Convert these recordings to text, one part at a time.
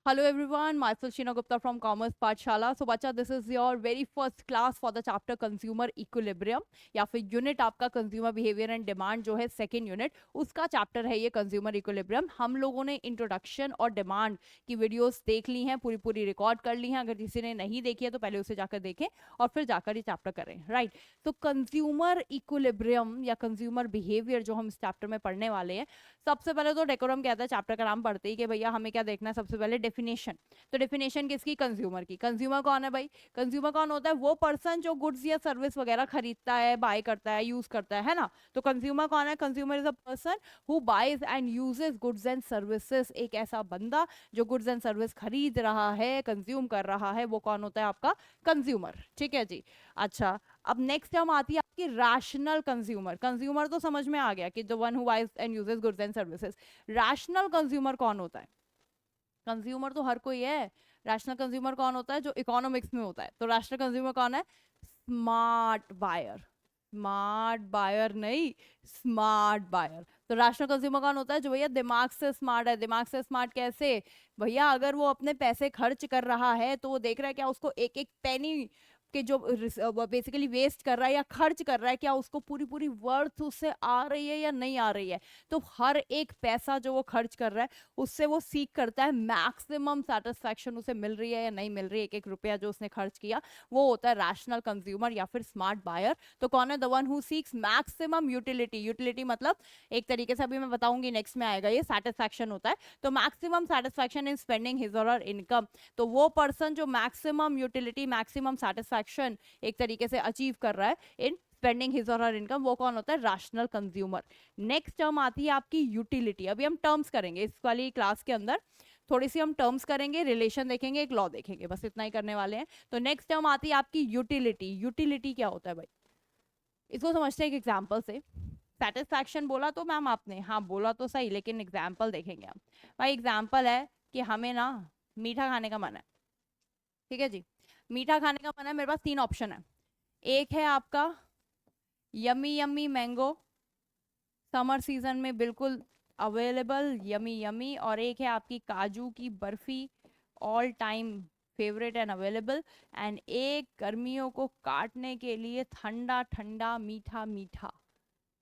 Hello everyone, myself Sheena Gupta from Commerce Pathshala. So बच्चा this is your very first class for the chapter Consumer Equilibrium या फिर unit आपका consumer behaviour and demand जो है second unit उसका chapter है ये consumer equilibrium. हम लोगों ने इंट्रोडक्शन और डिमांड की वीडियोस देख ली हैं, पूरी पूरी रिकॉर्ड कर ली हैं। अगर किसी ने नहीं देखी है तो पहले उसे जाकर देखें और फिर जाकर ये चैप्टर करें, राइट। तो कंज्यूमर इक्विलिब्रियम या कंज्यूमर बिहेवियर जो हम इस चैप्टर में पढ़ने वाले हैं, सबसे पहले तो डेकोरम कहता है चैप्टर का नाम पढ़ते ही कि भैया हमें क्या देखना है, सबसे पहले डेफिनेशन। तो डेफिनेशन किसकी? कंज्यूमर की। कंज्यूमर कौन है भाई? कंज्यूमर कौन होता है? वो पर्सन जो गुड्स या सर्विस वगैरह खरीदता है, बाय करता है, यूज करता है ना। तो कंज्यूमर कौन है? Consumer is a person who buys and uses goods and services. एक ऐसा बंदा जो गुड्स एंड सर्विस खरीद रहा है, कंज्यूम कर रहा है, वो कौन होता है? आपका कंज्यूमर। ठीक है जी। अच्छा, अब नेक्स्ट टर्म आती है आपकी रैशनल कंज्यूमर। कंज्यूमर तो समझ में आ गया कि the one who buys and uses goods and services. Rational consumer कौन होता है? कंज्यूमर तो हर कोई है। रैशनल कंज्यूमर कौन होता है? जो इकोनॉमिक्स में होता है। तो रैशनल कंज्यूमर कौन है? Smart buyer. स्मार्ट बायर नहीं, स्मार्ट बायर। तो रैशनल कंज्यूमर कौन होता है? जो भैया दिमाग से स्मार्ट है। दिमाग से स्मार्ट कैसे? भैया अगर वो अपने पैसे खर्च कर रहा है तो वो देख रहा है क्या उसको एक एक पेनी कि जो बेसिकली वेस्ट कर रहा है या खर्च कर रहा है, क्या उसको पूरी पूरी वर्थ उससे आ रही है या नहीं आ रही है। तो हर एक पैसा जो वो खर्च कर रहा है उससे वो सीख करता है मैक्सिमम सेटिस्फैक्शन उसे मिल रही है या नहीं मिल रही है। एक एक रुपया जो उसने खर्च किया वो होता है रैशनल कंज्यूमर या फिर स्मार्ट बायर। तो कौन है? The one who seeks maximum utility. Utility मतलब एक तरीके से अभी मैं बताऊंगी, नेक्स्ट में आएगा, ये सेटिस्फैक्शन होता है। तो मैक्सिमम सेटिस्फैक्शन इन स्पेंडिंग हिज और हर इनकम। तो वो पर्सन जो मैक्सिमम यूटिलिटी, मैक्सिमम सेटिस्फैक्शन एक तरीके से अचीव कर रहा है इन स्पेंडिंग हिज और हर इनकम, वो कौन होता है? Rational consumer. नेक्स्ट टर्म आती है आपकी यूटिलिटी। अभी हम टर्म्स करेंगे इस वाली क्लास के अंदर, थोड़ी सी हम टर्म्स करेंगे, रिलेशन देखेंगे, एक लॉ देखेंगे, बस इतना ही करने वाले हैं। तो नेक्स्ट टर्म आती है आपकी यूटिलिटी। यूटिलिटी क्या होता है भाई? इसको समझते हैं एक एग्जाम्पल से। सेटिस्फैक्शन बोला तो मैम आपने, हाँ बोला तो सही, लेकिन एग्जाम्पल देखेंगे हम। भाई एग्जाम्पल है कि हमें ना मीठा खाने का मन है। ठीक है जी, मीठा खाने का मन है, मेरे पास तीन ऑप्शन है। एक है आपका yummy yummy mango, summer season में बिल्कुल अवेलेबल, यमी यमी। और एक है आपकी काजू की barfi, all time favourite and available. And एक गर्मियों को काटने के लिए ठंडा ठंडा मीठा मीठा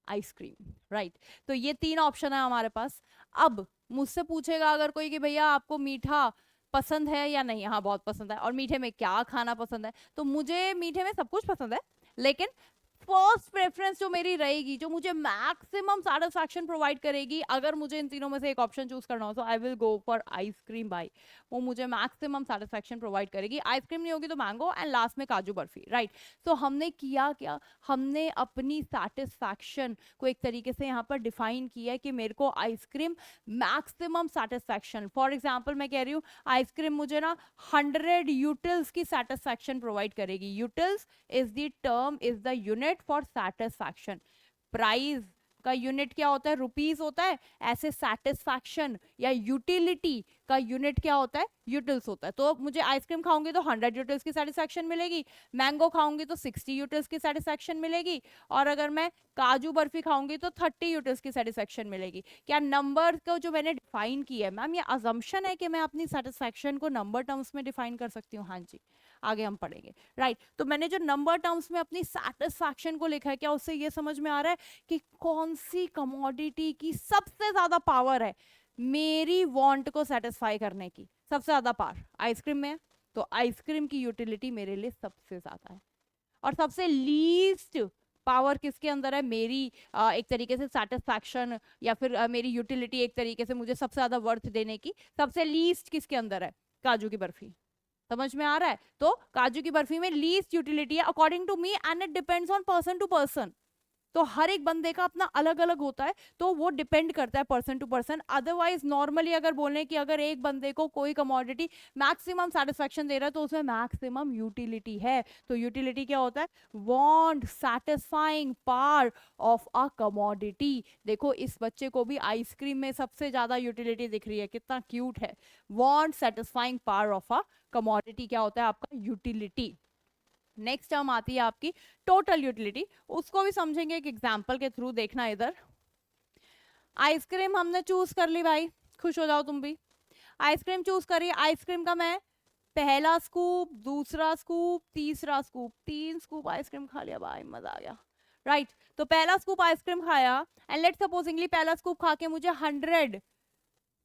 आइसक्रीम, राइट। तो ये तीन ऑप्शन है हमारे पास। अब मुझसे पूछेगा अगर कोई कि भैया आपको मीठा पसंद है या नहीं? हाँ बहुत पसंद है। और मीठे में क्या खाना पसंद है? तो मुझे मीठे में सब कुछ पसंद है, लेकिन फर्स्ट प्रेफरेंस जो मेरी रहेगी, जो मुझे मैक्सिमम सेटिस्फैक्शन प्रोवाइड करेगी, अगर मुझे इन तीनों में से एक ऑप्शन चूज करना हो, तो I will go for ice cream भाई। वो मुझे मैक्सिमम सेटिस्फैक्शन प्रोवाइड करेगी। आइसक्रीम नहीं होगी तो मैंगो, एंड लास्ट में काजू बर्फी, राइट। तो हमने किया क्या? हमने अपनी सेटिस्फैक्शन को एक तरीके से यहाँ पर डिफाइन किया है कि मेरे को ice cream maximum satisfaction, for example मैं कह रही हूँ आइसक्रीम मुझे ना 100 यूटिल्स की सेटिस्फैक्शन प्रोवाइड करेगी। Utils is the term, is the unit for satisfaction. Price का यूनिट क्या होता है? रुपीस होता है। ऐसे सेटिस्फैक्शन या यूटिलिटी का यूनिट क्या होता है? यूटिल्स होता है। तो मुझे आइसक्रीम खाऊंगी तो 100 यूटिल्स की सेटिस्फैक्शन मिलेगी, मैंगो खाऊंगी तो 60 यूटिल्स की सेटिस्फैक्शन मिलेगी, और अगर मैं काजू बर्फी खाऊंगी तो 30 यूटिल्स की सेटिस्फैक्शन मिलेगी। क्या नंबर को जो मैंने डिफाइन किया है, मैम ये अजम्पशन है कि मैं अपनी सेटिस्फैक्शन को नंबर टर्म्स में डिफाइन कर सकती हूँ? हाँ जी, आगे हम पढ़ेंगे, राइट। तो मैंने जो नंबर टर्म्स में अपनी सेटिस्फैक्शन को लिखा है, क्या उससे ये समझ में आ रहा है कि कौन सी कमोडिटी की सबसे ज्यादा पावर है मेरी वांट को सेटिस्फाई करने की? सबसे ज्यादा पावर आइसक्रीम में है, तो आइसक्रीम की यूटिलिटी मेरे लिए सबसे ज्यादा है। और सबसे लीस्ट पावर किसके अंदर है? मेरी एक तरीके से सेटिस्फैक्शन या फिर मेरी यूटिलिटी एक तरीके से मुझे सबसे ज्यादा वर्थ देने की सबसे लीस्ट किसके अंदर है? काजू की बर्फी। समझ में आ रहा है? तो काजू की बर्फी में लीस्ट यूटिलिटी है according to me, and it depends on person to person. तो हर एक बंदे का अपना अलग अलग होता है, तो वो डिपेंड करता है person to person. Otherwise normally अगर बोलें कि अगर एक बंदे को कोई कमोडिटी मैक्सिमम सेटिस्फेक्शन दे रहा है तो उसमें मैक्सिमम यूटिलिटी है। तो यूटिलिटी क्या होता है? Want satisfying power of a commodity. देखो इस बच्चे को भी आइसक्रीम में सबसे ज्यादा यूटिलिटी दिख रही है, कितना क्यूट है। Want satisfying power of a commodity क्या होता है? आपका यूटिलिटी। नेक्स्ट टर्म आती है आपकी टोटल यूटिलिटी। उसको भी समझेंगे एक एग्जांपल के थ्रू, देखना इधर। आइसक्रीम हमने चूज कर ली भाई, खुश हो जाओ तुम भी। आइसक्रीम चूज करी, आइसक्रीम का मैं पहला स्कूप, दूसरा स्कूप, तीसरा स्कूप, 3 स्कूप आइसक्रीम खा लिया, भाई मजा आ गया, राइट तो पहला स्कूप आइसक्रीम खाया एंड लेट सपोजिंगली पहला स्कूप खा के मुझे 100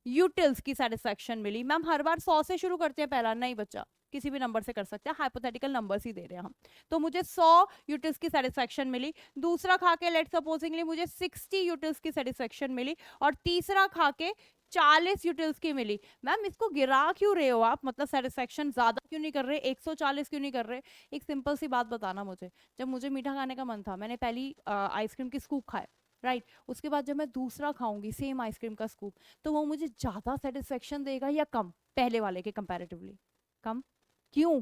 यूटिल्स की सेटिस्फेक्शन मिली। मैम हर बार 100 से शुरू करते हैं पहला, नहीं बच्चा, किसी भी नंबर से कर सकते हैं, हाइपोथेटिकल नंबर्स ही दे रहे हैं हम। तो मुझे 100 यूटिल्स की सेटिस्फेक्शन मिली, दूसरा खा के लेट सपोजिंगली मुझे 60 यूटिल्स की सेटिस्फेक्शन मिली, और तीसरा खा के 40 यूटिल्स की मिली। मैम इसको गिरा क्यों रहे हो आप, मतलब सेटिस्फेक्शन ज्यादा क्यों नहीं कर रहे, 140 क्यों नहीं कर रहे? एक सिंपल सी बात बताना मुझे, जब मुझे मीठा खाने का मन था, मैंने पहली आइसक्रीम की स्कूप खाए, राइट उसके बाद जब मैं दूसरा खाऊंगी सेम आइसक्रीम का स्कूप, तो वो मुझे ज्यादा सेटिस्फेक्शन देगा या कम, पहले वाले के कंपैरेटिवली? कम। क्यों?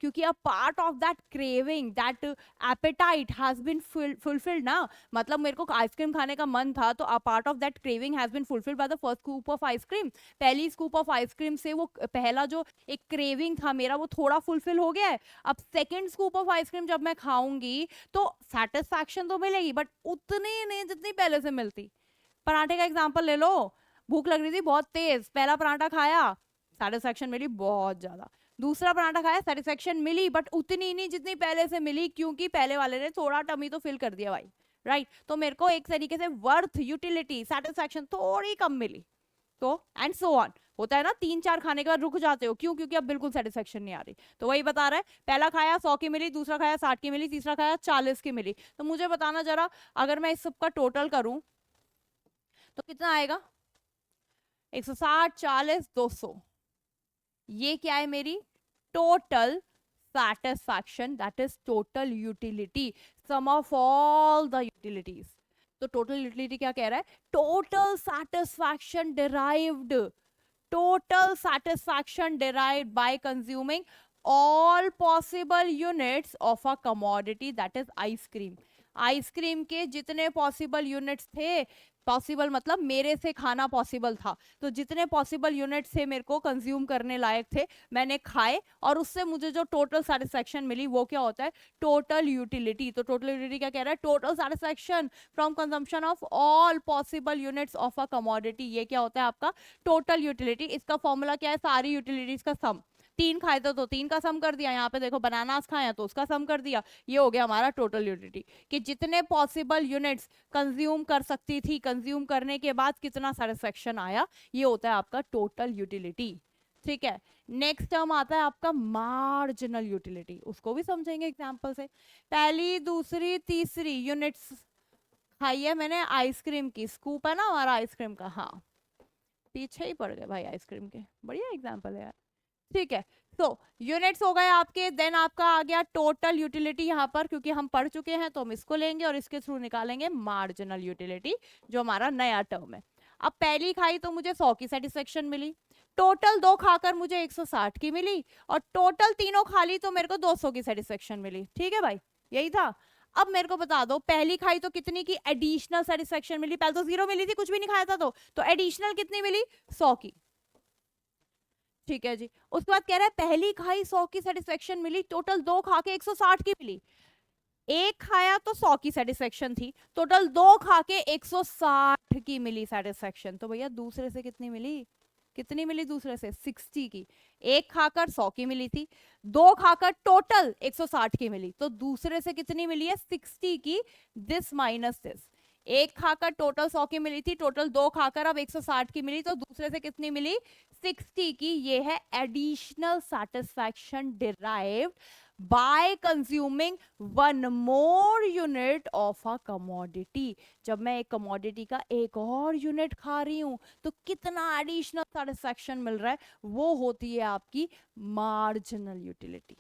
क्योंकि a part of that craving, that appetite has been fulfilled ना, मतलब मेरे को आइसक्रीम खाने का मन था, तो a part of that craving has been fulfilled by the first scoop of ice cream. पहली स्कूप ऑफ आइसक्रीम से वो पहला जो एक क्रेविंग था मेरा, वो थोड़ा फुलफिल हो गया है। अब सेकेंड स्कूप ऑफ आइसक्रीम जब मैं खाऊंगी तो सेटिस्फैक्शन तो मिलेगी, बट उतनी नहीं जितनी पहले से मिलती। पराठे का एग्जाम्पल ले लो, भूख लग रही थी बहुत तेज, पहला पराठा खाया, सेटिस्फैक्शन मिली बहुत ज्यादा, दूसरा पराठा खाया, सेटिस्फेक्शन मिली बट उतनी नहीं जितनी पहले से मिली, क्योंकि पहले वाले ने थोड़ा टमी तो फिल कर दिया भाई, राइट तो मेरे को एक तरीके से वर्थ, यूटिलिटी, सेटिस्फेक्शन थोड़ी कम मिली। तो एंड सो ऑन होता है ना, 3-4 खाने के बाद रुक जाते हो, क्यों? क्योंकि अब बिल्कुल सेटिस्फेक्शन नहीं आ रही। तो वही बता रहा है, पहला खाया 100 की मिली, दूसरा खाया 60 की मिली, तीसरा खाया 40 की मिली। तो मुझे बताना जरा, अगर मैं इस सबका टोटल करूं तो कितना आएगा? 160, 40, 200, ये क्या है मेरी total satisfaction, that is total utility, sum of all the utilities। तो total utility क्या कह रहा है? total satisfaction derived, total satisfaction derived by consuming all possible units of a commodity, that is ice cream। Ice cream के जितने possible units थे, possible मतलब मेरे से खाना पॉसिबल था, तो जितने पॉसिबल यूनिट्स थे मेरे को कंज्यूम करने लायक थे, मैंने खाए, और उससे मुझे जो टोटल सेटिस्फेक्शन मिली वो क्या होता है? Total utility. तो टोटल यूटिलिटी क्या कह रहा है? Total satisfaction from consumption of all possible units of a commodity, ये क्या होता है आपका टोटल यूटिलिटी। इसका फॉर्मूला क्या है? सारी यूटिलिटीज का सम। 3 खाए तो 3 का सम कर दिया, यहाँ पे देखो बनानास खाए तो उसका सम कर दिया, ये हो गया हमारा टोटल यूटिलिटी, कि जितने पॉसिबल यूनिट्स कंज्यूम कर सकती थी, कंज्यूम करने के बाद कितना सेटिस्फेक्शन आया, ये होता है आपका टोटल यूटिलिटी। ठीक है, नेक्स्ट टर्म आता है आपका मार्जिनल यूटिलिटी, उसको भी समझेंगे एग्जांपल से। पहली, दूसरी, तीसरी यूनिट्स खाई है मैंने आइसक्रीम की, स्कूप है ना हमारा आइसक्रीम का, हाँ पीछे ही पड़ गए भाई आइसक्रीम के, बढ़िया एग्जाम्पल है यार। ठीक है, तो यूनिट्स हो गए आपके, देन आपका आ गया टोटल यूटिलिटी यहाँ पर, क्योंकि हम पढ़ चुके हैं तो हम इसको लेंगे और इसके थ्रू निकालेंगे मार्जिनल यूटिलिटी, जो हमारा नया टर्म है। अब पहली खाई तो मुझे 100 की सेटिस्फेक्शन मिली, टोटल 2 खाकर मुझे 160 की मिली, और टोटल तीनों खा ली तो मेरे को 200 की सेटिस्फेक्शन मिली। ठीक है भाई, यही था। अब मेरे को बता दो, पहली खाई तो कितनी की एडिशनल सेटिस्फेक्शन मिली? पहले तो 0 मिली थी, कुछ भी नहीं खाया था, तो एडिशनल कितनी मिली? 100 की। ठीक है जी, उसके बाद कह रहा है पहली खाई 100 की सेटिस्फेक्शन मिली, टोटल 2 खा के 160 की मिली। एक खाया तो 100 की सेटिस्फेक्शन थी, टोटल 2 खा के 160 की मिली सेटिस्फेक्शन। तो भैया दूसरे से कितनी मिली? कितनी मिली दूसरे से? 60 की। एक खाकर 100 की मिली थी, 2 खाकर टोटल 160 की मिली, तो दूसरे से कितनी मिली है? 60 की। दिस माइनस दिस, एक खाकर टोटल 100 की मिली थी, टोटल 2 खाकर अब 160 की मिली, तो दूसरे से कितनी मिली? 60 की। ये है additional satisfaction derived bye consuming one more unit of a commodity. जब मैं एक कमोडिटी का एक और यूनिट खा रही हूं तो कितना एडिशनल सेटिस्फैक्शन मिल रहा है, वो होती है आपकी मार्जिनल यूटिलिटी।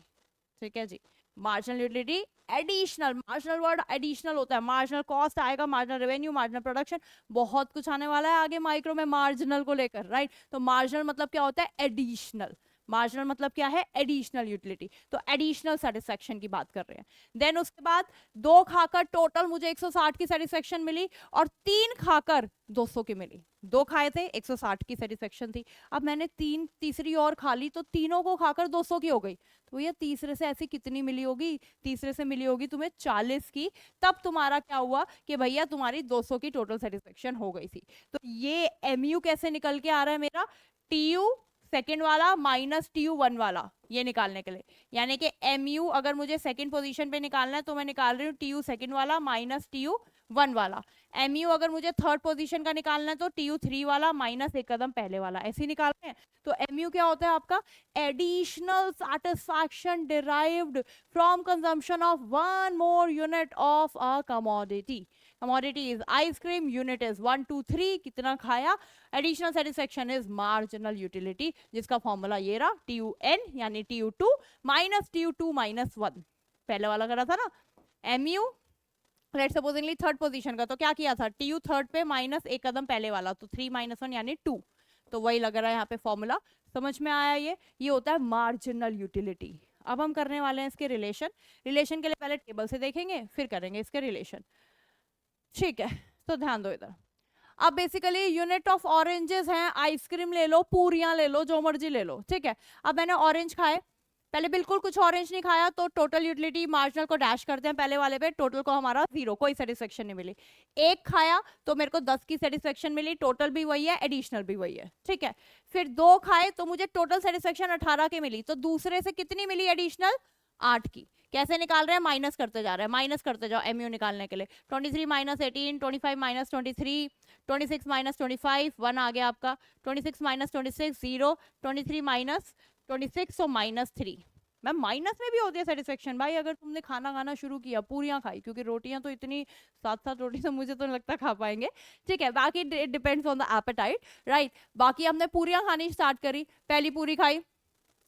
ठीक है जी, marginal utility additional, marginal word additional होता है, मार्जिनल कॉस्ट आएगा, मार्जिनल रेवेन्यू, मार्जिनल प्रोडक्शन, बहुत कुछ आने वाला है आगे माइक्रो में मार्जिनल को लेकर, राइट। तो मार्जिनल मतलब क्या होता है? एडिशनल। मार्जिनल मतलब क्या है? Additional utility. तो एडिशनल सेटिस्फेक्शन की बात कर रहे हैं। देन उसके बाद 2 खाकर टोटल मुझे 160 की सेटिस्फेक्शन मिली, और 3 खाकर 200 की मिली। 2 खाए थे, 160 की सेटिस्फेक्शन थी, अब मैंने तीसरी और खा ली, तो तीनों को खाकर 200 की हो गई। तो भैया तीसरे से ऐसी कितनी मिली होगी? तीसरे से मिली होगी तुम्हें 40 की। तब तुम्हारा क्या हुआ कि भैया तुम्हारी 200 की टोटल सेटिस्फेक्शन हो गई थी। तो ये MU कैसे निकल के आ रहा है मेरा? TU सेकेंड वाला माइनस TU वन वाला, ये निकालने के लिए, यानी कि MU अगर मुझे सेकेंड पोजीशन पे निकालना है तो मैं निकाल रही हूँ TU सेकेंड वाला माइनस TU वन वाला। MU अगर मुझे थर्ड पोजीशन का निकालना है तो TU थ्री वाला माइनस एक कदम पहले वाला, ऐसे ही निकाल रहे हैं। तो MU क्या होता है आपका? Additional satisfaction derived from consumption of one more unit of a commodity. Commodity is ice cream, unit is 1 2 3, कितना खाया। Additional satisfaction is marginal utility, जिसका फॉर्मूला ये रहा TUN यानी TU2 माइनस TU2 माइनस 1, पहले वाला करा था ना। MU let's supposedly third position का, तो क्या किया था? TU थर्ड पे माइनस एक कदम पहले वाला, तो 3 माइनस 1 यानी 2, तो वही लग रहा है यहाँ पे फॉर्मूला। समझ में आया? ये होता है मार्जिनल यूटिलिटी। अब हम करने वाले हैं इसके रिलेशन। रिलेशन के लिए पहले टेबल से देखेंगे, फिर करेंगे इसके रिलेशन, ठीक है? तो ध्यान दो इधर। अब बेसिकली यूनिट ऑफ ऑरेंजेस हैं, आइसक्रीम ले लो, पूरियां ले लो, जो मर्जी ले लो, ठीक है? अब मैंने ऑरेंज खाए, पहले बिल्कुल कुछ ऑरेंज नहीं खाया, तो टोटल यूटिलिटी मार्जिनल को डैश करते हैं पहले वाले पे, टोटल को हमारा 0, कोई सेटिस्फेक्शन नहीं मिली। एक खाया तो मेरे को 10 की सेटिस्फेक्शन मिली, टोटल भी वही है, एडिशनल भी वही है, ठीक है? फिर 2 खाए तो मुझे टोटल सेटिस्फेक्शन 18 की मिली, तो दूसरे से कितनी मिली एडिशनल? 8 की। कैसे निकाल रहे हैं? माइनस करते जा रहे हैं, माइनस करते जाओ MU निकालने के लिए। 23 माइनस 18, 25 माइनस 23, 26 माइनस 25, 1 आ गया आपका। 26 माइनस 26 0, 23 माइनस 26 तो माइनस 3। मैम माइनस में भी होती है सेटिस्फेक्शन भाई, अगर तुमने खाना खाना शुरू किया, पूरियां खाई, क्योंकि रोटियां तो इतनी 7-7 रोटी तो मुझे तो लगता खा पाएंगे, ठीक है? बाकी it depends on the apatite, right? बाकी हमने पूरियां खानी स्टार्ट करी, पहली पूरी खाई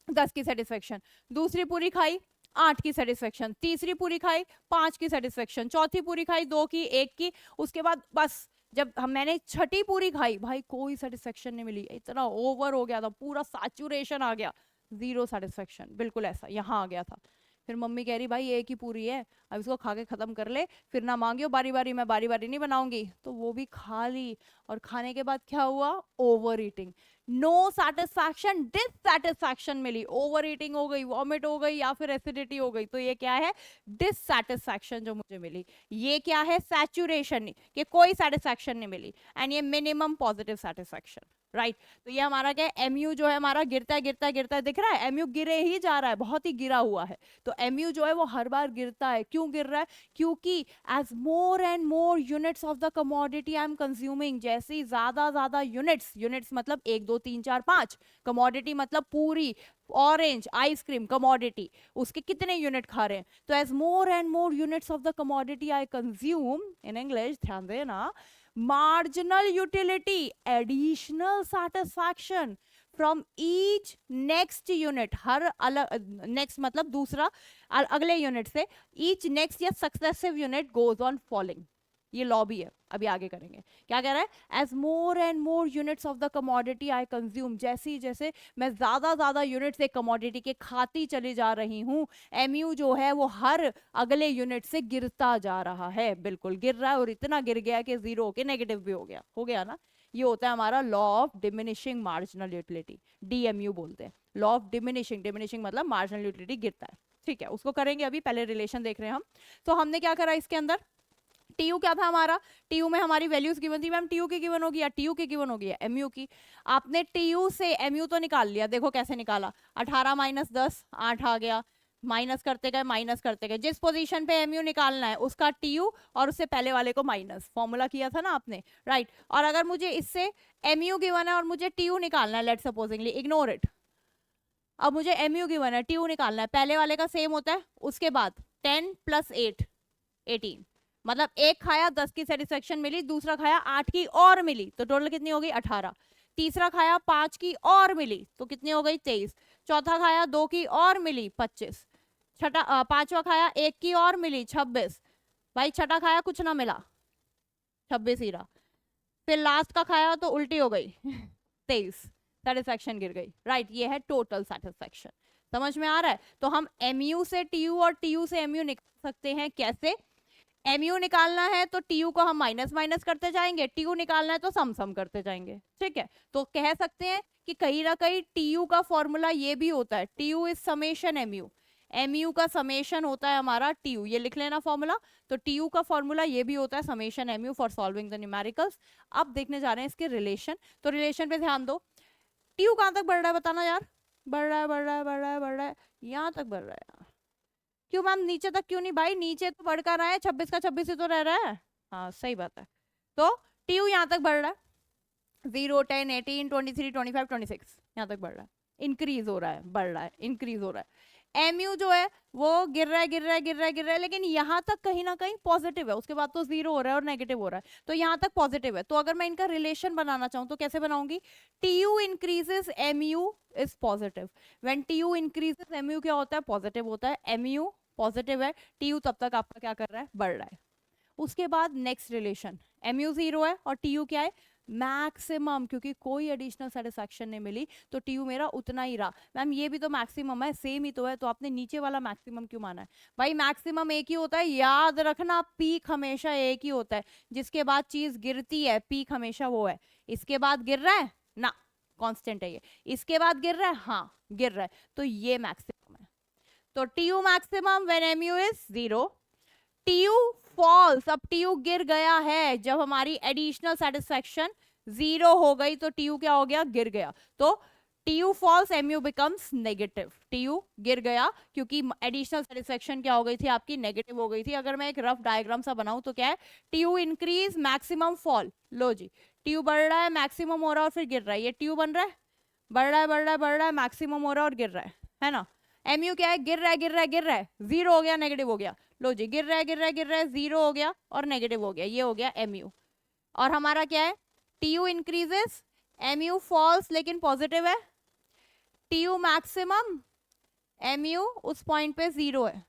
10 की सेटिस्फेक्शन, दूसरी पूरी खाई 8 की सेटिस्फेक्शन, तीसरी पूरी खाई 5 की सेटिस्फेक्शन, चौथी पूरी खाई 2 की, 1 की, उसके बाद बस जब मैंने छठी पूरी खाई भाई कोई सेटिस्फेक्शन नहीं मिली, इतना ओवर हो गया था, पूरा सैचुरेशन आ गया, 0 सेटिस्फेक्शन, बिल्कुल ऐसा यहाँ आ गया था। फिर मम्मी कह रही भाई एक ही पूरी है, अब इसको खा के खत्म कर ले, फिर ना मांगियो बारी बारी, मैं बारी बारी नहीं बनाऊंगी, तो वो भी खा ली। और खाने के बाद क्या हुआ? Over eating, no satisfaction, dissatisfaction मिली, ओवर ईटिंग हो गई, वॉमिट हो गई, या फिर एसिडिटी हो गई, तो ये क्या है? डिससेटिस्फैक्शन जो मुझे मिली। ये क्या है? सैचुरेशन, कि कोई सेटिस्फैक्शन नहीं मिली, एंड ये मिनिमम पॉजिटिव सेटिस्फैक्शन, राइट? तो ये हमारा क्या है? MU जो है हमारा गिरता है गिरता है गिरता है, दिख रहा है? MU गिरे ही जा रहा है, बहुत ही गिरा हुआ है। तो MU जो है वो हर बार गिरता है। क्यों गिर रहा है? क्योंकि as more and more units of the commodity I am consuming, जैसे ही ज्यादा यूनिट्स मतलब 1 2 3 4 5, कमोडिटी मतलब पूरी, ऑरेंज आइसक्रीम कमोडिटी, उसके कितने यूनिट खा रहे हैं? तो as more and more units of the commodity I consume, in English ध्यान देना, marginal utility, additional satisfaction from each next unit, हर अलग, next मतलब दूसरा अगले यूनिट से, each next या successive unit goes on falling, ये लॉ भी है, अभी आगे करेंगे। क्या कह रहा है? As more and more units of the commodity I consume, जैसे मैं ज्यादा यूनिट्स एक कमोडिटी के खाती चली जा रही हूँ, MU जो है वो हर अगले यूनिट से गिरता जा रहा है, बिल्कुल गिर रहा है, और इतना गिर गया कि 0 के नेगेटिव भी हो गया ना। ये होता है हमारा law of diminishing marginal utility, DMU बोलते हैं, लॉ ऑफ डिमिनिशिंग मतलब मार्जिनल यूटिलिटी गिरता है, ठीक है? उसको करेंगे अभी, पहले रिलेशन देख रहे हैं हम। तो हमने क्या करा इसके अंदर? TU क्या था हमारा? TU में हमारी वैल्यूज गिवन थी। मैम TU की गिवन होगी या TU की गिवन होगी या MU की? आपने TU से MU तो निकाल लिया, देखो कैसे निकाला, 18 माइनस 10 8 आ गया, माइनस करते गए, जिस पोजीशन पे MU निकालना है उसका TU और उससे पहले वाले को माइनस, फॉर्मूला किया था ना आपने, राइट? और अगर मुझे इससे MU गिवन है और मुझे TU निकालना है, लेट्स सपोजिंगली, इग्नोर इट, अब मुझे MU गिवन है, TU निकालना है, पहले वाले का सेम होता है, उसके बाद 10 + 8 18, मतलब एक खाया 10 की सेटिस्फेक्शन मिली, दूसरा खाया 8 की और मिली, तो टोटल कितनी हो गई? 18। तीसरा खाया 5 की और मिली, तो कितनी हो गई? 23। चौथा खाया 2 की और मिली, 25। पांचवा खाया 1 की और मिली, 26। भाई छठा खाया कुछ ना मिला, 26 ही रहा। फिर लास्ट का खाया तो उल्टी हो गई 23, सेटिस्फेक्शन गिर गई, राइट? ये है टोटल सेटिस्फेक्शन। समझ में आ रहा है? तो हम MU से TU और TU से MU निकाल सकते हैं। कैसे? MU निकालना है तो TU को हम माइनस करते जाएंगे, TU निकालना है तो सम करते जाएंगे, ठीक है? तो कह सकते हैं कि कहीं ना कहीं TU का फॉर्मूला ये भी होता है, TU is summation MU, MU का समेशन होता है हमारा TU, ये लिख लेना फॉर्मूला। तो TU का फॉर्मूला ये भी होता है summation MU for solving the numericals. अब देखने जा रहे हैं इसके रिलेशन, तो रिलेशन पे ध्यान दो। टीयू कहाँ तक बढ़ रहा है बताना यार, बढ़ रहा है बढ़ रहा है बढ़ रहा है बढ़ रहा है, यहाँ तक बढ़ रहा है। क्यों मैम नीचे तक क्यों नहीं भाई, नीचे तो बढ़ कर रहा है, 26 का 26 ही तो रह रहा है। हाँ सही बात है। तो टीयू यहाँ तक बढ़ रहा है, 0 10 18 23 25 26 यहाँ तक बढ़ रहा है, इंक्रीज हो रहा है, बढ़ रहा है, इंक्रीज हो रहा है। एमयू जो है वो गिर रहा है गिर रहा है गिर रहा है गिर रहा है, लेकिन यहाँ तक कहीं ना कहीं पॉजिटिव है, उसके बाद तो 0 हो रहा है और नेगेटिव हो रहा है, तो यहाँ तक पॉजिटिव है। तो अगर मैं इनका रिलेशन बनाना चाहूँ तो कैसे बनाऊंगी, TU increases MU is positive, when TU increases MU क्या होता है, पॉजिटिव होता है, एमयू पॉजिटिव है, टीयू तब तक आपका क्या कर रहा है, बढ़ रहा है। उसके बाद नेक्स्ट रिलेशन, एमयू 0 है और टीयू क्या है, मैक्सिमम, क्योंकि कोई एडिशनल सेटिस्फैक्शन नहीं मिली तो टीयू मेरा उतना ही रहा। मैम ये भी तो मैक्सिमम है, सेम ही तो है, तो आपने नीचे वाला मैक्सिमम क्यों माना है, भाई मैक्सिमम एक ही होता है, याद रखना, पीक हमेशा एक ही होता है, जिसके बाद चीज गिरती है पीक हमेशा वो है, इसके बाद गिर रहा है ना, कांस्टेंट है ये, इसके बाद गिर रहा है, हाँ गिर रहा है, तो ये मैक्सिमम है। तो TU maximum when MU is 0, TU falls, अब टीयू गिर गया है, जब हमारी एडिशनल सेटिस्फैक्शन 0 हो गई तो टीयू क्या हो गया, गिर गया, तो TU falls MU becomes negative, TU गिर गया क्योंकि एडिशनल सेटिस्फैक्शन क्या हो गई थी आपकी, नेगेटिव हो गई थी। अगर मैं एक रफ डायग्राम सा बनाऊं तो क्या है, टीयू इंक्रीज मैक्सिमम फॉल, लो जी टीयू बढ़ रहा है, मैक्सिमम हो रहा है और फिर गिर रहा है, ये टीयू बन रहा है, बढ़ रहा है बढ़ रहा है बढ़ रहा है, मैक्सिमम हो रहा है और गिर रहा है ना। एमयू क्या है, गिर रहा है गिर रहा है गिर रहा है, 0 हो गया नेगेटिव हो गया, लो जी गिर रहा है गिर रहा है गिर रहा है, 0 हो गया और नेगेटिव हो गया, ये हो गया एमयू। और हमारा क्या है, टीयू इंक्रीजेस एमयू फॉल्स लेकिन पॉजिटिव है, टीयू मैक्सिमम एमयू उस पॉइंट पे 0 है,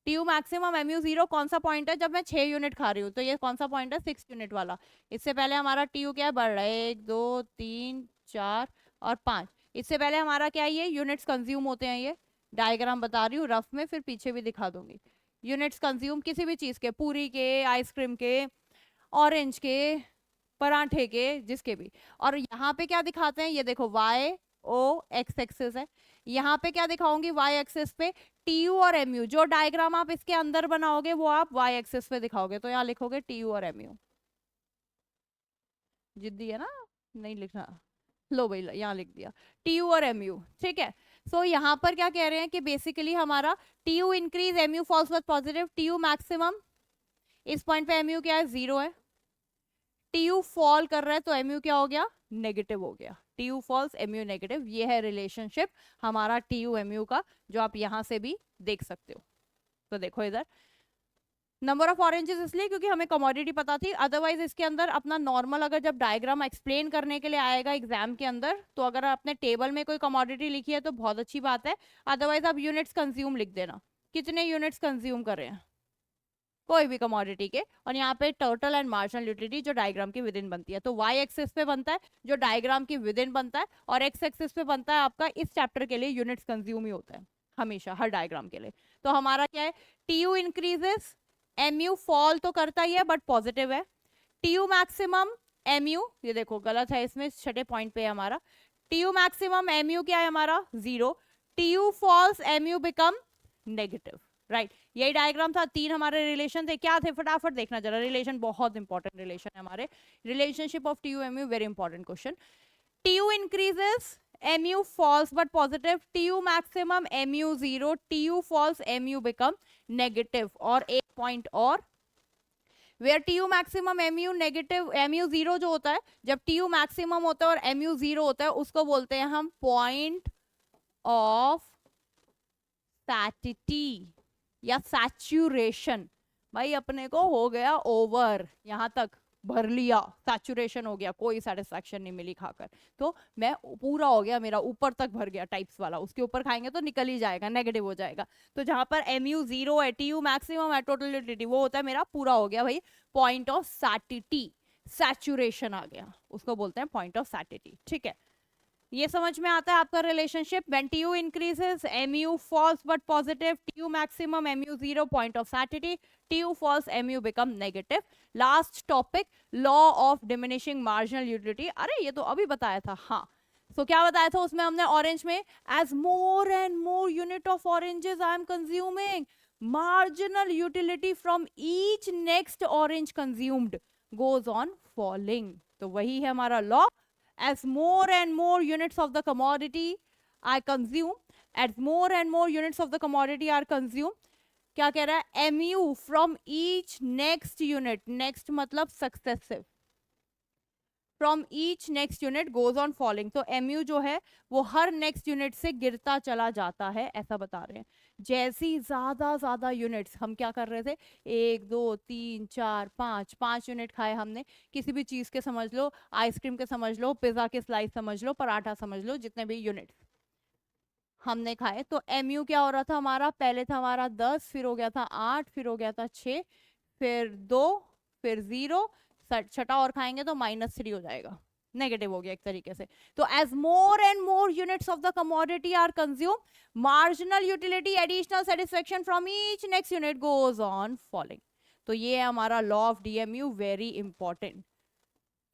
टीयू मैक्सिमम एमयू 0 कौन सा पॉइंट है, जब मैं 6 यूनिट खा रही हूँ, तो ये कौन सा पॉइंट है, 6 यूनिट वाला। इससे पहले हमारा टीयू क्या है, बढ़ रहा है, 1 2 3 4 और 5, इससे पहले हमारा क्या है, ये यूनिट्स कंज्यूम होते हैं, ये डायग्राम बता रही हूँ रफ में, फिर पीछे भी दिखा दूंगी। यूनिट्स कंज्यूम किसी भी चीज के, पूरी के, आइसक्रीम के, ऑरेंज के, पराठे के, जिसके भी। और यहाँ पे क्या दिखाते हैं, ये देखो y o x एक्सिस है, यहाँ पे क्या दिखाऊंगी, y एक्सिस पे टीयू और एमयू, जो डायग्राम आप इसके अंदर बनाओगे वो आप y एक्सिस पे दिखाओगे, तो यहाँ लिखोगे टीयू और एमयू, जिद्दी है ना, नहीं लिखना, लो भाई यहाँ लिख दिया टीयू और एमयू, ठीक है। सो यहाँ पर क्या कह रहे हैं कि बेसिकली हमारा TU increase MU falls with positive, TU maximum, इस पॉइंट पे एमयू क्या है, 0 है, टीयू फॉल कर रहा है तो एमयू क्या हो गया, नेगेटिव हो गया, टीयू फॉल्स एमयू नेगेटिव, ये है रिलेशनशिप हमारा टीयू एमयू का, जो आप यहां से भी देख सकते हो। तो देखो इधर नंबर ऑफ ऑरेंजेस इसलिए क्योंकि हमें कमोडिटी पता थी, अदरवाइज इसके अंदर अपना नॉर्मल अगर जब डायग्राम एक्सप्लेन करने के लिए आएगा एग्जाम के अंदर, तो अगर आपने टेबल में कोई कमोडिटी लिखी है तो बहुत अच्छी बात है, अदरवाइज आप यूनिट्स कंज्यूम लिख देना, कितने यूनिट्स कंज्यूम कर रहे हैं कोई भी कमोडिटी के, और यहाँ पे टोटल एंड मार्जिनल यूटिलिटी जो डायग्राम की विद इन बनती है, तो वाई एक्सिस पे बनता है जो डायग्राम की विद इन बनता है, और एक्स एक्सिस पे बनता है आपका इस चैप्टर के लिए यूनिट्स कंज्यूम ही होता है हमेशा हर डायग्राम के लिए। तो हमारा क्या है, टीयू इंक्रीजेस एमयू फॉल तो करता ही है बट पॉजिटिव है, टीयू मैक्सिमम एमयू, ये देखो गलत है इसमें, छठे पॉइंट पे है हमारा, टीयू मैक्सिमम एमयू क्या है हमारा 0, TU falls MU become negative, right. यही डायग्राम था, 3 हमारे रिलेशन थे, क्या थे फटाफट देखना जरा, रिलेशन बहुत इंपॉर्टेंट रिलेशन है हमारे, relationship of TU MU very important question. TU increases MU falls but positive, TU maximum MU 0, TU falls MU become negative, और एक पॉइंट और, where TU maximum MU negative, MU 0 जो होता है, जब टीयू मैक्सिमम होता है और एमयू 0 होता है, उसको बोलते हैं हम पॉइंट ऑफ सैटिटी या सैचुरेशन। भाई अपने को हो गया ओवर, यहां तक भर लिया, सैचुरेशन हो गया, कोई सेटिस्फैक्शन नहीं मिली खाकर, तो मैं पूरा हो गया, मेरा ऊपर तक भर गया टाइप्स वाला, उसके ऊपर खाएंगे तो निकल ही जाएगा, नेगेटिव हो जाएगा। तो जहां पर एमयू 0 है, टीयू मैक्सिमम है, टोटल यूटिलिटी वो होता है मेरा पूरा हो गया भाई, पॉइंट ऑफ सैटिटी, सैचुरेशन आ गया, उसको बोलते हैं पॉइंट ऑफ सैटिटी, ठीक है। ये समझ में आता है आपका relationship, when TU increases MU falls but positive, TU maximum MU 0 point of satiety, TU falls MU become negative. Last topic law of diminishing marginal utility, अरे ये तो अभी बताया था, हाँ तो क्या बताया था उसमें हमने, ऑरेंज में as more and more unit of oranges I am consuming, marginal utility from each next orange consumed goes on falling, तो वही है हमारा law, as more and more units of the commodity I consume, as more and more units of the commodity are consumed, क्या कह रहा है, mu from each next unit, next मतलब successive, from each next unit goes on falling, तो mu जो है वो हर next unit से गिरता चला जाता है, ऐसा बता रहे हैं। जैसी ज्यादा यूनिट्स, हम क्या कर रहे थे, 1 2 3 4 5 यूनिट खाए हमने, किसी भी चीज के समझ लो, आइसक्रीम के समझ लो, पिज्जा के स्लाइस समझ लो, पराठा समझ लो, जितने भी यूनिट हमने खाए, तो mu क्या हो रहा था हमारा, पहले था हमारा 10, फिर हो गया था 8, फिर हो गया था 6, फिर 2, फिर 0, छठा और खाएंगे तो -3 हो जाएगा, नेगेटिव हो गया एक तरीके से। तो as more and more units of the commodity are consume, marginal utility additional satisfaction from each next unit goes on falling. तो ये है हमारा law of DMU, very important.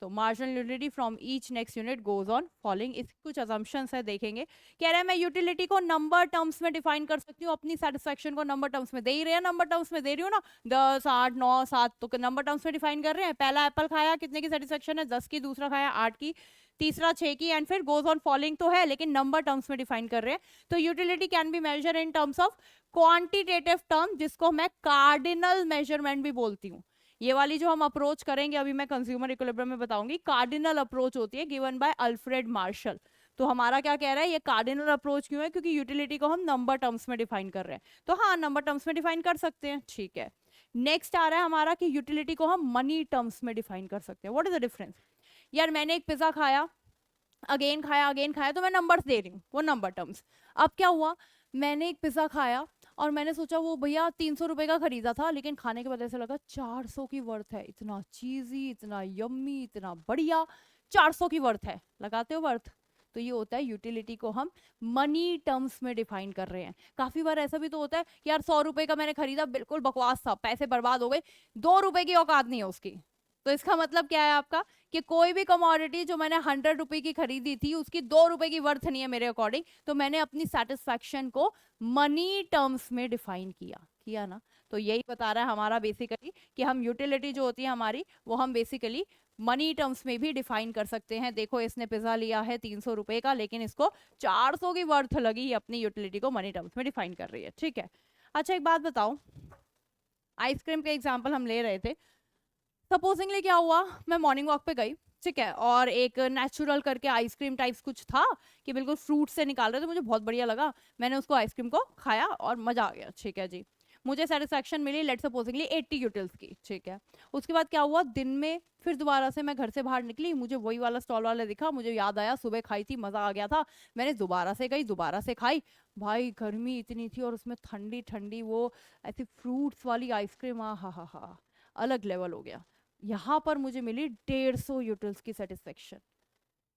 तो marginal utility from each next unit goes on falling. इसके कुछ assumptions है, देखेंगे। कह रहा है मैं यूटिलिटी को नंबर टर्म्स में डिफाइन कर सकती हूँ, अपनी सेटिस्फेक्शन को नंबर टर्म्स में दे ही रहे हैं, नंबर टर्म्स में दे रही हूँ ना, 10 8 9 7, तो नंबर टर्म्स में डिफाइन कर रहे हैं। पहला एप्पल खाया, कितने की सेटिस्फेक्शन है, 10 की, दूसरा खाया 8 की, तीसरा 6 की, एंड फिर गोज ऑन फॉलिंग तो है, लेकिन नंबर टर्म्स में डिफाइन कर रहे हैं। तो utility can be measure in terms of quantitative term, जिसको मैं कार्डिनल मेजरमेंट भी बोलती हूँ। ये वाली जो हम अप्रोच करेंगे, अभी मैं कंज्यूमर इक्विलिब्रियम में बताऊंगी, कार्डिनल अप्रोच होती है, गिवन बाय अल्फ्रेड मार्शल। तो हमारा क्या कह रहा है, ये कार्डिनल अप्रोच क्यों है, क्योंकि यूटिलिटी को हम नंबर टर्म्स में डिफाइन कर रहे हैं। तो हाँ, नंबर टर्म्स में डिफाइन कर सकते हैं, ठीक है। नेक्स्ट आ रहा है हमारा कि यूटिलिटी को हम मनी टर्म्स में डिफाइन कर सकते हैं। What is the difference? यार मैंने एक पिज्जा खाया, अगेन खाया, तो मैं नंबर्स दे रही हूँ, वो नंबर टर्म्स। अब क्या हुआ, मैंने एक पिज्जा खाया और मैंने सोचा वो भैया 300 रुपए का खरीदा था, लेकिन खाने के बाद ऐसा लगा 400 की वर्थ है, इतना चीजी, इतना यम्मी, इतना बढ़िया, 400 की वर्थ है। लगाते हो वर्थ? तो ये होता है यूटिलिटी को हम मनी टर्म्स में डिफाइन कर रहे हैं। काफी बार ऐसा भी तो होता है, यार 100 रुपए का मैंने खरीदा, बिल्कुल बकवास था, पैसे बर्बाद हो गए, 2 रुपए की औकात नहीं है उसकी। तो इसका मतलब क्या है आपका, कि कोई भी कमोडिटी जो मैंने 100 रुपए की खरीदी थी, उसकी 2 रुपए की वर्थ नहीं है मेरे अकॉर्डिंग, तो मैंने अपनी सेटिस्फैक्शन को मनी टर्म्स में डिफाइन किया ना। तो यही बता रहा है हमारा बेसिकली कि हम यूटिलिटी जो होती है हमारी, वो हम बेसिकली मनी टर्म्स में भी डिफाइन कर सकते हैं। देखो इसने पिज्जा लिया है 300 रुपए का, लेकिन इसको 400 की वर्थ लगी, अपनी यूटिलिटी को मनी टर्म्स में डिफाइन कर रही है, ठीक है। अच्छा एक बात बताओ, आइसक्रीम के एग्जाम्पल हम ले रहे थे, सपोजिंगली क्या हुआ, मैं मॉर्निंग वॉक पे गई, ठीक है, और एक नेचुरल करके आइसक्रीम टाइप्स कुछ था कि बिल्कुल फ्रूट से निकाल रहे थे, मुझे बहुत बढ़िया लगा, मैंने उसको आइसक्रीम को खाया और मजा आ गया, ठीक है जी, मुझे सेटिस्फेक्शन मिली लेट सपोजिंगली 80 यूटिल्स की, ठीक है। उसके बाद क्या हुआ, दिन में फिर दोबारा से मैं घर से बाहर निकली, मुझे वही वाला स्टॉल वाला दिखा, मुझे याद आया सुबह खाई थी, मजा आ गया था, मैंने दोबारा से गई, दोबारा से खाई, भाई गर्मी इतनी थी और उसमें ठंडी ठंडी वो ऐसी फ्रूट्स वाली आइसक्रीम, हा, अलग लेवल हो गया। यहाँ पर मुझे मिली 150 यूटिल्स की सेटिस्फेक्शन।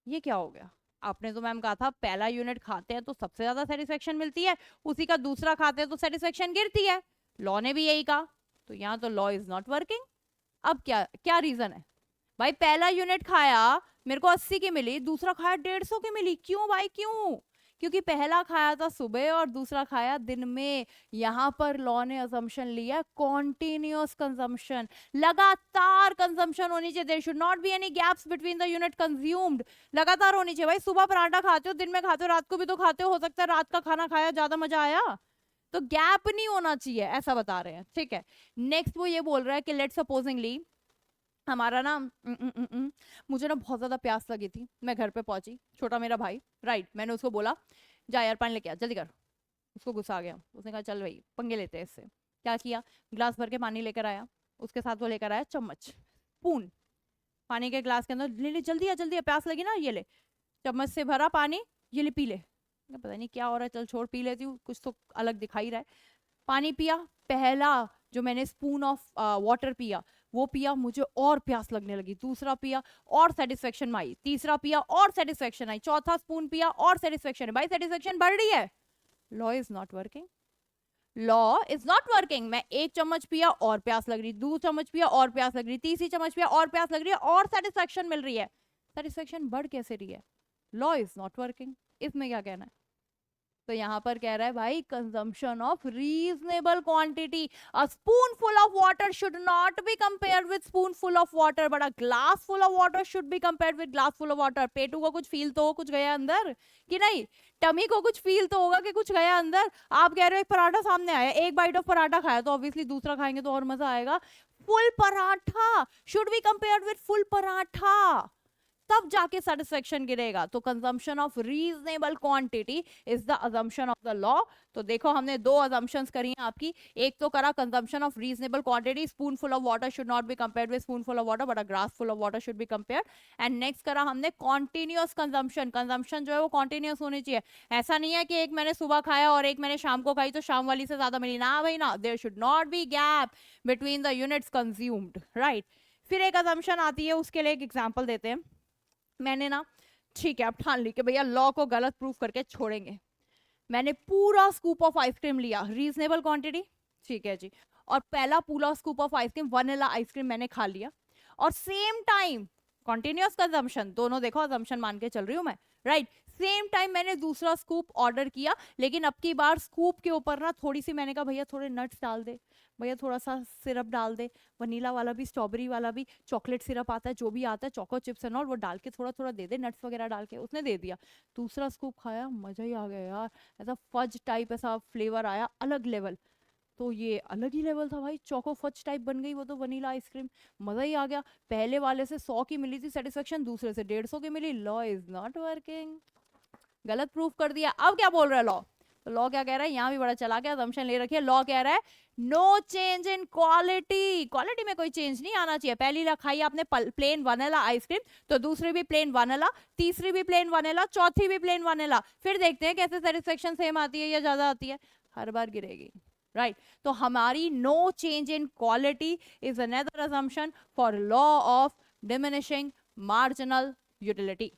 ये क्या हो गया? आपने तो मैम कहा था पहला यूनिट खाते हैं तो सबसे ज्यादा सेटिस्फेक्शन मिलती है, उसी का दूसरा खाते हैं तो सेटिस्फेक्शन गिरती है, लॉ ने भी यही कहा, तो यहाँ तो लॉ इज नॉट वर्किंग। अब क्या क्या रीजन है भाई, पहला यूनिट खाया मेरे को 80 की मिली, दूसरा खाया 150 की मिली, क्यों भाई क्यों? क्योंकि पहला खाया था सुबह और दूसरा खाया दिन में। यहाँ पर लॉ ने असम्पशन लिया कॉन्टिन्यूअस कंजम्पशन, लगातार कंजम्पशन होनी चाहिए, there should not be any gaps between the unit consumed, लगातार होनी चाहिए। भाई सुबह पराठा खाते हो, दिन में खाते हो, रात को भी तो खाते हो सकता है रात का खाना खाया ज्यादा मजा आया, तो गैप नहीं होना चाहिए, ऐसा बता रहे हैं, ठीक है। नेक्स्ट वो ये बोल रहा है कि लेट सपोजिंगली हमारा ना मुझे ना बहुत ज्यादा प्यास लगी थी, मैं घर पे पहुंची, छोटा मेरा भाई, राइट, मैंने उसको बोला जा यार पानी लेके आ जल्दी कर, उसको गुस्सा आ गया, उसने कहा चल भाई पंगे लेते हैं इससे। क्या किया, ग्लास भर के पानी लेकर आया, उसके साथ वो लेकर आया चम्मच, स्पून, पानी के ग्लास के अंदर ले ले जल्दी आ जल्दी आ, प्यास लगी ना, ये ले, चम्मच से भरा पानी, ये ले पी ले। पता नहीं क्या हो रहा है, चल छोड़ पी लेती हूँ, कुछ तो अलग दिखाई रहा है। पानी पिया, पहला जो मैंने स्पून ऑफ वाटर पिया वो पिया, मुझे और प्यास लगने लगी, दूसरा पिया और सेटिस्फेक्शन में आई, तीसरा पिया और सेटिस्फेक्शन आई, चौथा स्पून पिया और सेटिस्फेक्शन है। भाई सेटिस्फेक्शन बढ़ रही है, law is not working, law is not working. मैं एक चम्मच पिया और प्यास लग रही, दो चम्मच पिया और प्यास लग रही, तीसरी चम्मच पिया और प्यास लग रही है और सेटिस्फेक्शन मिल रही है, सेटिस्फेक्शन बढ़ कैसे रही है? Law is not working. इसमें क्या कहना है? तो यहाँ पर कह रहा है भाई consumption of reasonable quantity, a spoonful of water should not be compared with spoonful of water, but a glass full of water should be compared with glass full of water. पेटू को कुछ फील तो हो, कुछ गया अंदर कि नहीं? टमी को कुछ फील तो होगा कि कुछ गया अंदर। आप कह रहे हो एक पराठा सामने आया, एक बाइट ऑफ पराठा खाया तो ऑब्वियसली दूसरा खाएंगे तो और मजा आएगा। Full paratha should be compared with full paratha, तब जाके सेटिस्फेक्शन गिरेगा। तो consumption of reasonable quantity is the assumption of the law. तो देखो हमने दो अजम्पशंस करी हैं आपकी, एक तो करा consumption of reasonable quantity, spoonful of water should not be compared with spoonful of water but a glassful of water should be compared. And next करा हमने कॉन्टिन्यूअस कंजम्पशन, कंजम्पशन जो है वो कॉन्टिन्यूअस होनी चाहिए। ऐसा नहीं है कि एक मैंने सुबह खाया और एक मैंने शाम को खाई तो शाम वाली से ज्यादा मिली, ना भाई ना, there should not be gap between the units consumed, right. फिर एक अजम्पशन आती है, उसके लिए एक एग्जाम्पल देते हैं। मैंने ना, ठीक है, अब ठान ली कि भैया लॉ को गलत प्रूफ करके छोड़ेंगे। मैंने पूरा स्कूप ऑफ आइसक्रीम लिया, रीजनेबल क्वांटिटी, ठीक है जी, और पहला पूरा scoop of ice cream, vanilla ice cream मैंने खा लिया, और सेम टाइम कॉन्टिन्यूअस कंजम्पशन, दोनों देखो अजम्पशन मान के चल रही हूं मैं, राइट। सेम टाइम मैंने दूसरा स्कूप ऑर्डर किया, लेकिन अब की बार स्कूप के ऊपर ना थोड़ी सी मैंने कहा भैया थोड़े नट्स डाल दे, भैया थोड़ा सा सिरप डाल दे, वनीला वाला भी, स्ट्रॉबेरी वाला भी, चॉकलेट सिरप आता है, जो भी आता है, चोको चिप्स एंड ऑल, वो डाल के थोड़ा थोड़ा दे दे, नट्स वगैरह डाल के। उसने दे दिया, दूसरा स्कूप खाया, मजा ही आ गया यार, ऐसा फज टाइप ऐसा फ्लेवर आया, अलग लेवल। तो ये अलग ही लेवल था भाई, चोको फज टाइप बन गई वो तो वनीला आइसक्रीम, मजा ही आ गया। पहले वाले से 100 की मिली थी सेटिस्फेक्शन, दूसरे से 150 की मिली। लॉ इज नॉट वर्किंग, गलत प्रूफ कर दिया। अब क्या बोल रहा है लॉ? तो लॉ क्या कह रहा है, यहाँ भी बड़ा चला गया, असम्पशन ले रखी है। लॉ कह रहा है no change in quality, quality में कोई चेंज नहीं आना चाहिए। पहली खाई आपने प्लेन वनीला आइसक्रीम, तो दूसरी भी प्लेन वनीला, तीसरी भी प्लेन वनीला, चौथी भी प्लेन वनीला, फिर देखते हैं कैसे सेटिस्फेक्शन सेम आती है या ज्यादा आती है, हर बार गिरेगी, राइट। तो हमारी no change in quality is another assumption for law of diminishing marginal utility.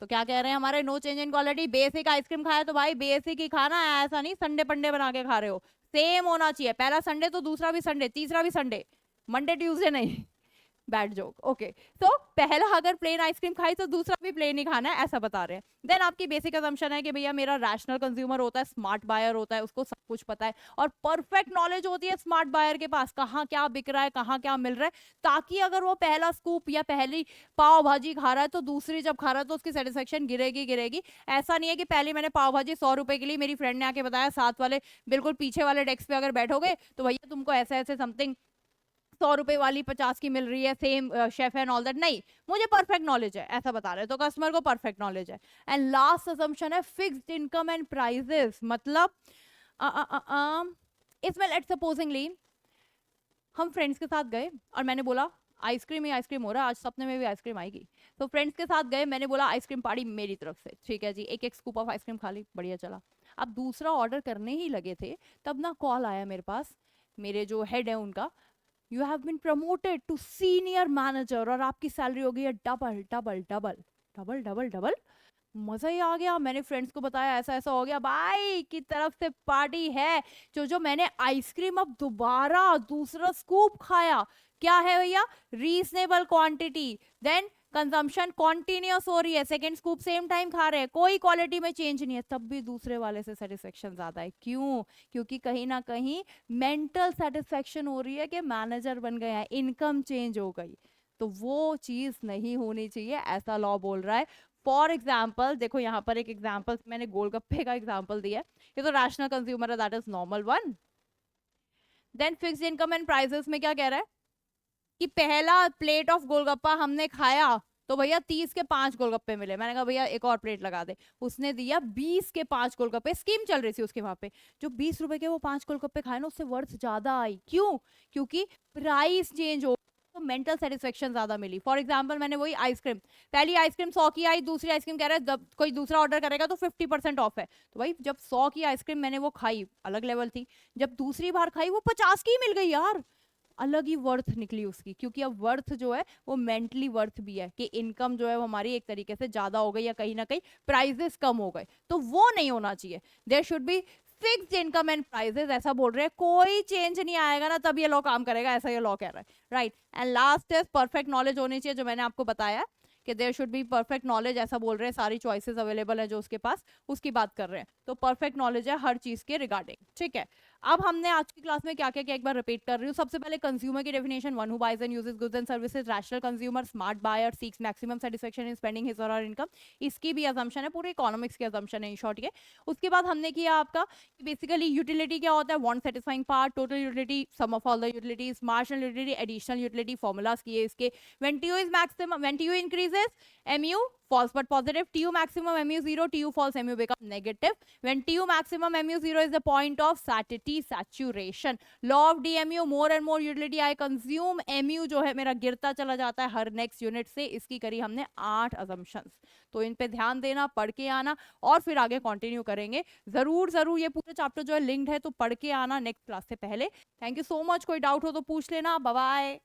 तो क्या कह रहे हैं हमारे, no change in quality, basic ice cream खाया तो भाई बेसिक ही खाना है, ऐसा नहीं संडे पंडे बना के खा रहे हो, सेम होना चाहिए। पहला संडे तो दूसरा भी संडे, तीसरा भी संडे, मंडे ट्यूसडे नहीं, बैड जोक, ओके। तो पहला अगर प्लेन आइसक्रीम खाई तो दूसरा भी प्लेन ही खाना है, ऐसा बता रहे हैं। देन आपकी बेसिक असम्पशन है कि भैया मेरा रैशनल कंज्यूमर होता है, स्मार्ट बायर होता है, उसको सब कुछ पता है और परफेक्ट नॉलेज होती है स्मार्ट बायर के पास, कहाँ क्या बिक रहा है, कहाँ क्या मिल रहा है, ताकि अगर वो पहला स्कूप या पहली पाव भाजी खा रहा है तो दूसरी जब खा रहा है तो उसकी सेटिस्फेक्शन गिरेगी गिरेगी। ऐसा नहीं है कि पहले मैंने पाव भाजी 100 रुपए के लिए, मेरी फ्रेंड ने आके बताया साथ वाले बिल्कुल पीछे वाले डेस्क पे अगर बैठोगे तो भैया तुमको ऐसे ऐसे समथिंग 100 रुपए वाली 50 की मिल रही है, same chef and all that, नहीं, मुझे परफेक्ट नॉलेज है, ऐसा बता रहे हैं। तो कस्टमर को परफेक्ट नॉलेज है। एंड लास्ट असम्पशन है फिक्स्ड इनकम एंड प्राइसेस, मतलब इसमें लेट्स सपोजिंगली हम फ्रेंड्स के साथ गए और मैंने बोला आइसक्रीम ही आइसक्रीम हो रहा है आज, सपने में भी आइसक्रीम आएगी। तो फ्रेंड्स के साथ गए, मैंने बोला आइसक्रीम पार्टी मेरी तरफ से, ठीक है जी, एक एक स्कूप ऑफ आइसक्रीम खा ली, बढ़िया चला। अब दूसरा ऑर्डर करने ही लगे थे, तब ना कॉल आया मेरे पास, मेरे जो हेड है उनका, you have been promoted to senior manager और आपकी सैलरी हो गई है double double double double double double. मजा ही आ गया, मैंने फ्रेंड्स को बताया ऐसा ऐसा हो गया, भाई की तरफ से पार्टी है। जो जो मैंने आइसक्रीम अब दोबारा दूसरा स्कूप खाया, क्या है भैया, reasonable quantity, then consumption continues हो रही है, सेकेंड स्कूप सेम टाइम खा रहे हैं, कोई क्वालिटी में चेंज नहीं है, तब भी दूसरे वाले से सेटिस्फेक्शन ज्यादा है। क्यों? क्योंकि कहीं ना कहीं मेंटल सेटिस्फेक्शन हो रही है कि मैनेजर बन गया है, इनकम चेंज हो गई, तो वो चीज नहीं होनी चाहिए, ऐसा लॉ बोल रहा है। फॉर एग्जाम्पल देखो यहाँ पर एक एग्जाम्पल मैंने गोलगप्पे का एग्जाम्पल दिया है, ये तो रैशनल कंज्यूमर है, that is normal one. Then fixed income and prices में क्या कह रहा है कि पहला प्लेट ऑफ गोलगप्पा हमने खाया तो भैया 30 के 5 गोलगप्पे मिले, मैंने कहा भैया एक और प्लेट लगा दे, उसने दिया 20 के 5 गोलगप्पे, स्कीम चल रही थी उसके वहां पे, जो 20 रुपए के वो 5 गोलगप्पे खाए ना उससे वर्थ ज्यादा आई। क्यों? क्योंकि प्राइस चेंज हो तो मेंटल सेटिस्फेक्शन ज्यादा मिली। फॉर एग्जांपल मैंने वही आइसक्रीम, पहली आइसक्रीम 100 की आई, दूसरी आइसक्रीम कह रहा है जब कोई दूसरा ऑर्डर करेगा तो 50% ऑफ है, तो भाई जब 100 की आइसक्रीम मैंने वो खाई अलग लेवल थी, जब दूसरी बार खाई वो 50 की मिल गई यार, अलग ही वर्थ निकली उसकी। क्योंकि अब वर्थ जो है वो मेंटली वर्थ भी है कि इनकम जो है वो हमारी एक तरीके से ज्यादा हो गई या कहीं ना कहीं प्राइजेस कम हो गए, तो वो नहीं होना चाहिए। There should be fixed income and prices, ऐसा बोल रहे हैं, कोई चेंज नहीं आएगा ना तब ये लॉ काम करेगा, ऐसा ये लॉ कह रहा है, right. And last is perfect knowledge होनी चाहिए, जो मैंने आपको बताया कि there should be perfect knowledge, ऐसा बोल रहे हैं, सारी चॉइसेस अवेलेबल है जो उसके पास, उसकी बात कर रहे हैं, तो परफेक्ट नॉलेज है हर चीज के रिगार्डिंग, ठीक है। अब हमने आज की क्लास में क्या क्या किया एक बार रिपीट कर रही हूँ। सबसे पहले कंज्यूमर की definition, one who buys and uses goods and services, rational consumer, smart buyer, seeks maximum satisfaction in spending his और हर इनकम, इसकी भी असम्पशन है, पूरे इकोनॉमिक्स की असम्पशन है इन शॉर्ट ये। उसके बाद हमने किया आपका बेसिकली यूटिलिटी क्या होता है, want satisfying part, total utility, sum of all the utilities, marginal utility, additional utility, formulas किए इसके। When TU is maximum, when TU increases mu false but positive, tu maximum mu 0, tu false mu become negative. When tu maximum mu 0 is the point of satiety saturation. Law of dmu, more and more utility I consume, mu जो है मेरा गिरता चला जाता है हर next unit से। इसकी करी हमने 8 assumptions, तो इन पे ध्यान देना, पढ़ के आना और फिर आगे कंटिन्यू करेंगे। जरूर जरूर ये पूरे चैप्टर जो है लिंक्ड है, तो पढ़ के आना नेक्स्ट क्लास से पहले। थैंक यू सो मच, कोई डाउट हो तो पूछ लेना। Bye bye.